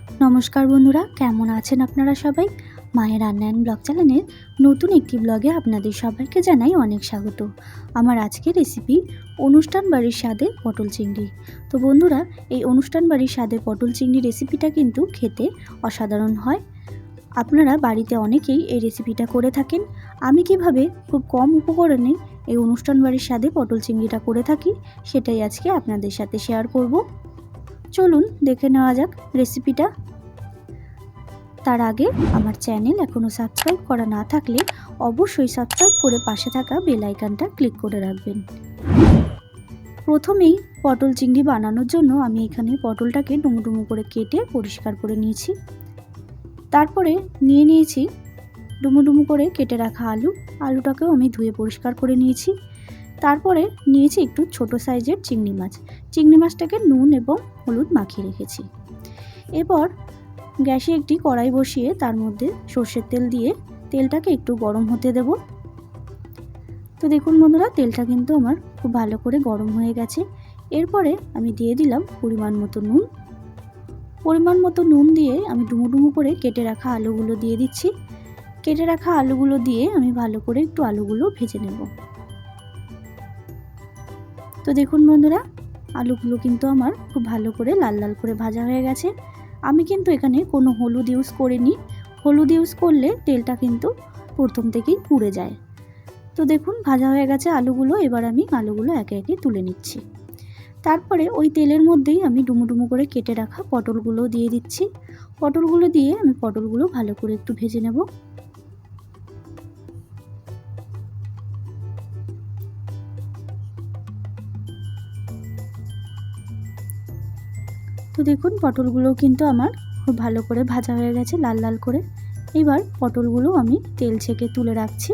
নমস্কার বন্ধুরা, কেমন আছেন আপনারা সবাই? মায়ের রান্না অ্যান্ড ব্লগ চ্যানেলের নতুন একটি ব্লগে আপনাদের সবাইকে জানাই অনেক স্বাগত। আমার আজকের রেসিপি অনুষ্ঠান বাড়ির স্বাদে পটল চিংড়ি। তো বন্ধুরা, এই অনুষ্ঠান বাড়ির স্বাদে পটল চিংড়ি রেসিপিটা কিন্তু খেতে অসাধারণ হয়। আপনারা বাড়িতে অনেকেই এই রেসিপিটা করে থাকেন। আমি কিভাবে খুব কম উপকরণে এই অনুষ্ঠান বাড়ির স্বাদে পটল চিংড়িটা করে থাকি, সেটাই আজকে আপনাদের সাথে শেয়ার করব। চলুন দেখে নেওয়া যাক রেসিপিটা। তার আগে আমার চ্যানেল এখনও সাবস্ক্রাইব করা না থাকলে অবশ্যই সাবস্ক্রাইব করে পাশে থাকা বেল আইকনটা ক্লিক করে রাখবেন। প্রথমেই পটল চিংড়ি বানানোর জন্য আমি এখানে পটলটাকে ডুমো ডুমো করে কেটে পরিষ্কার করে নিয়েছি। তারপরে নিয়ে নিয়েছি ডুমো ডুমো করে কেটে রাখা আলুটাকেও আমি ধুয়ে পরিষ্কার করে নিয়েছি। তারপরে নিয়েছি একটু ছোট সাইজের চিংড়ি মাছটাকে নুন এবং হলুদ মাখিয়ে রেখেছি। এরপর গ্যাসে একটি কড়াই বসিয়ে তার মধ্যে সর্ষের তেল দিয়ে তেলটাকে একটু গরম হতে দেব। তো দেখুন বন্ধুরা, তেলটা কিন্তু আমার খুব ভালো করে গরম হয়ে গেছে। এরপরে আমি দিয়ে দিলাম পরিমাণ মতো নুন দিয়ে আমি ডুমো ডুমো করে কেটে রাখা আলুগুলো দিয়ে দিচ্ছি। কেটে রাখা আলুগুলো দিয়ে আমি ভালো করে একটু আলুগুলো ভেজে নেব। তো দেখুন বন্ধুরা, আলুগুলো কিন্তু আমার খুব ভালো করে লাল লাল করে ভাজা হয়ে গেছে। আমি কিন্তু এখানে কোনো হলুদ ইউজ করিনি। হলুদ ইউজ করলে তেলটা কিন্তু প্রথম থেকেই পুড়ে যায়। তো দেখুন ভাজা হয়ে গেছে আলুগুলো। এবার আমি আলুগুলো একে একে তুলে নিচ্ছি। তারপরে ওই তেলের মধ্যেই আমি ডুমো ডুমো করে কেটে রাখা পটলগুলো দিয়ে দিচ্ছি। পটলগুলো দিয়ে আমি পটলগুলো ভালো করে একটু ভেজে নেব। তো দেখুন পটলগুলো কিন্তু আমার খুব ভালো করে ভাজা হয়ে গেছে লাল লাল করে। এবার পটলগুলো আমি তেল ছেঁকে তুলে রাখছি।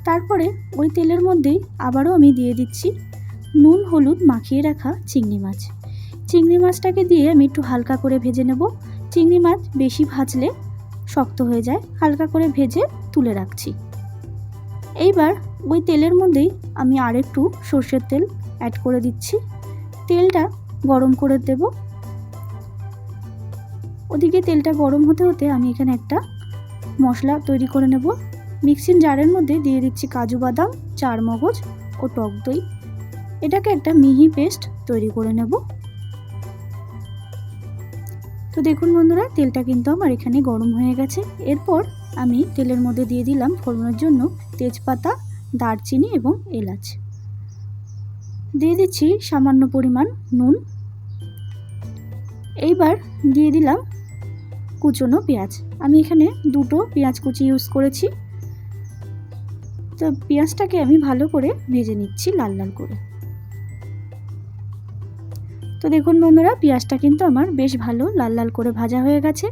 তারপরে ওই তেলের মধ্যেই আবারও আমি দিয়ে দিচ্ছি নুন হলুদ মাখিয়ে রাখা চিংড়ি মাছটাকে দিয়ে আমি একটু হালকা করে ভেজে নেব। চিংড়ি মাছ বেশি ভাজলে শক্ত হয়ে যায়, হালকা করে ভেজে তুলে রাখছি। এইবার ওই তেলের মধ্যেই আমি আরেকটু সর্ষের তেল অ্যাড করে দিচ্ছি। তেলটা গরম করে দেব। ওদিকে তেলটা গরম হতে হতে আমি এখানে একটা মশলা তৈরি করে নেব। মিক্সিং জারের মধ্যে দিয়ে দিচ্ছি কাজু বাদাম, চারমগজ ও টক দই। এটাকে একটা মিহি পেস্ট তৈরি করে নেব। তো দেখুন বন্ধুরা, তেলটা কিন্তু আমার এখানে গরম হয়ে গেছে। এরপর আমি তেলের মধ্যে দিয়ে দিলাম ফোড়নের জন্য তেজপাতা, দারচিনি এবং এলাচ। দিয়ে দিচ্ছি সামান্য পরিমাণ নুন। এইবার দিয়ে দিলাম কুচনো পেঁয়াজ। আমি এখানে দুটো পেঁয়াজ কুচি ইউজ করেছি। তো পেঁয়াজটাকে আমি ভালো করে ভেজে নিচ্ছি লাল লাল করে। তো দেখুন বন্ধুরা, পেঁয়াজটা কিন্তু আমার বেশ ভালো লাল লাল করে ভাজা হয়ে গেছে।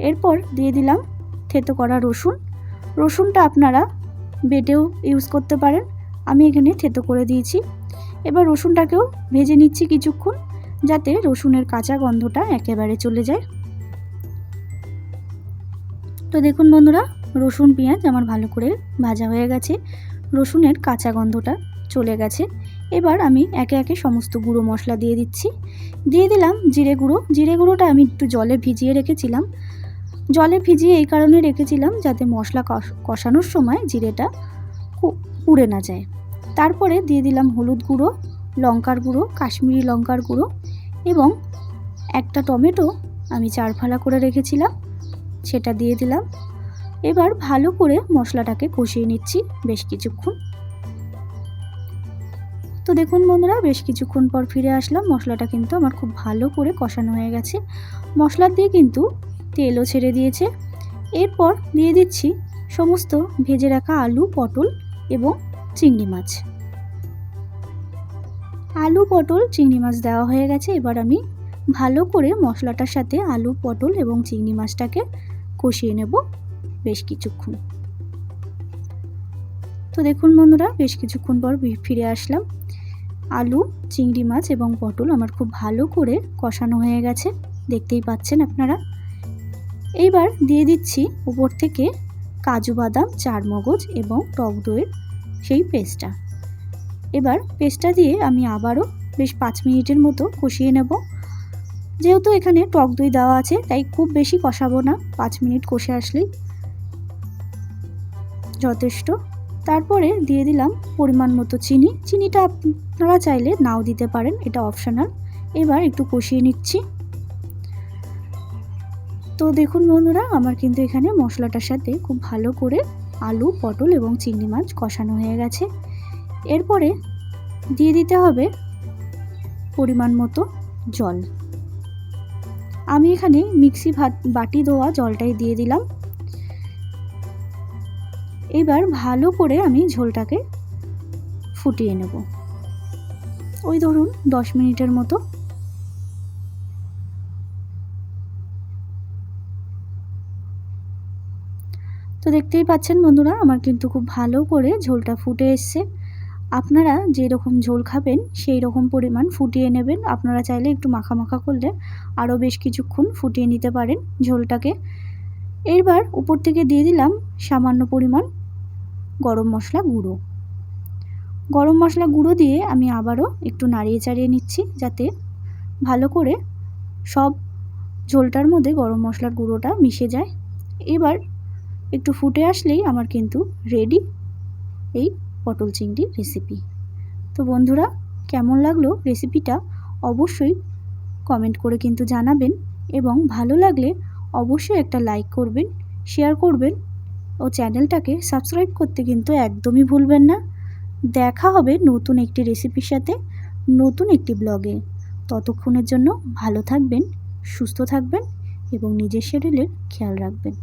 এরপর দিয়ে দিলাম থেতো করা রসুনটা আপনারা বেটেও ইউজ করতে পারেন। আমি এখানে থেতো করে দিয়েছি। এবার রসুনটাকেও ভেজে নিচ্ছি কিছুক্ষণ, যাতে রসুনের কাঁচা গন্ধটা একেবারে চলে যায়। তো দেখুন বন্ধুরা, রসুন পেঁয়াজ আমার ভালো করে ভাজা হয়ে গেছে, রসুনের কাঁচা গন্ধটা চলে গেছে। এবার আমি একে একে সমস্ত গুঁড়ো মশলা দিয়ে দিচ্ছি। দিয়ে দিলাম জিরে গুঁড়োটা আমি একটু জলে ভিজিয়ে রেখেছিলাম। জলে ভিজিয়ে এই কারণে রেখেছিলাম যাতে মশলা কষানোর সময় জিরেটা পুড়ে না যায়। তারপরে দিয়ে দিলাম হলুদ গুঁড়ো, লঙ্কার গুঁড়ো, কাশ্মীরি লঙ্কার গুঁড়ো এবং একটা টমেটো আমি 4 ফালা করে রেখেছিলাম, সেটা দিয়ে দিলাম। এবার ভালো করে মশলাটাকে কষিয়ে নিচ্ছি বেশ কিছুক্ষণ। তো দেখুন বন্ধুরা, বেশ কিছুক্ষণ পর ফিরে আসলাম। মশলাটা কিন্তু আমার খুব ভালো করে কষানো হয়ে গেছে। মশলা দিয়ে কিন্তু তেলও ছেড়ে দিয়েছে। এরপর দিয়ে দিচ্ছি সমস্ত ভেজে রাখা আলু, পটল এবং চিংড়ি মাছ। আলু, পটল, চিংড়ি মাছ দেওয়া হয়ে গেছে। এবার আমি ভালো করে মশলাটার সাথে আলু, পটল এবং চিংড়ি মাছটাকে কষিয়ে নেব বেশ কিছুক্ষণ। তো দেখুন বন্ধুরা, বেশ কিছুক্ষণ পর ফিরে আসলাম। আলু, চিংড়ি মাছ এবং পটল আমার খুব ভালো করে কষানো হয়ে গেছে, দেখতেই পাচ্ছেন আপনারা। এইবার দিয়ে দিচ্ছি উপর থেকে কাজু বাদাম, চারমগজ এবং টক দইয়ের সেই পেস্টটা। এবার পেস্টটা দিয়ে আমি আবারও বেশ 5 মিনিটের মতো কষিয়ে নেব। যেহেতু এখানে টক দই দেওয়া আছে তাই খুব বেশি কষাবো না, 5 মিনিট কষে আসলেই যথেষ্ট। তারপরে দিয়ে দিলাম পরিমাণ মতো চিনি। চিনিটা আপনারা চাইলে নাও দিতে পারেন, এটা অপশনাল। এবার একটু কষিয়ে নিচ্ছি। তো দেখুন বন্ধুরা, আমার কিন্তু এখানে মশলাটার সাথে খুব ভালো করে আলু, পটল এবং চিংড়ি মাছ কষানো হয়ে গেছে। এরপরে দিয়ে দিতে হবে পরিমাণ মতো জল। আমি এখানে মিক্সি বাটি ধোয়া জলটাই দিয়ে দিলাম। এবার ভালো করে আমি ঝোলটাকে ফুটিয়ে নেব, ওই ধরুন 10 মিনিটের মতো। তো দেখতেই পাচ্ছেন বন্ধুরা, আমার কিন্তু খুব ভালো করে ঝোলটা ফুটে এসছে। আপনারা যেরকম ঝোল খাবেন সেই রকম পরিমাণ ফুটিয়ে নেবেন। আপনারা চাইলে একটু মাখা মাখা করলে আরও বেশ কিছুক্ষণ ফুটিয়ে নিতে পারেন ঝোলটাকে। এইবার উপর থেকে দিয়ে দিলাম সামান্য পরিমাণ গরম মশলা গুঁড়ো। গরম মশলা গুঁড়ো দিয়ে আমি আবারও একটু নাড়িয়ে চাড়িয়ে নিচ্ছি, যাতে ভালো করে সব ঝোলটার মধ্যে গরম মশলার গুঁড়োটা মিশে যায়। এবার একটু ফুটে আসলেই আমার কিন্তু রেডি এই পটল চিংড়ির রেসিপি। তো বন্ধুরা, কেমন লাগলো রেসিপিটা অবশ্যই কমেন্ট করে কিন্তু জানাবেন, এবং ভালো লাগলে অবশ্যই একটা লাইক করবেন, শেয়ার করবেন ও চ্যানেলটাকে সাবস্ক্রাইব করতে কিন্তু একদমই ভুলবেন না। দেখা হবে নতুন একটি রেসিপির সাথে, নতুন একটি ব্লগে। ততক্ষণের জন্য ভালো থাকবেন, সুস্থ থাকবেন এবং নিজের শরীরের খেয়াল রাখবেন।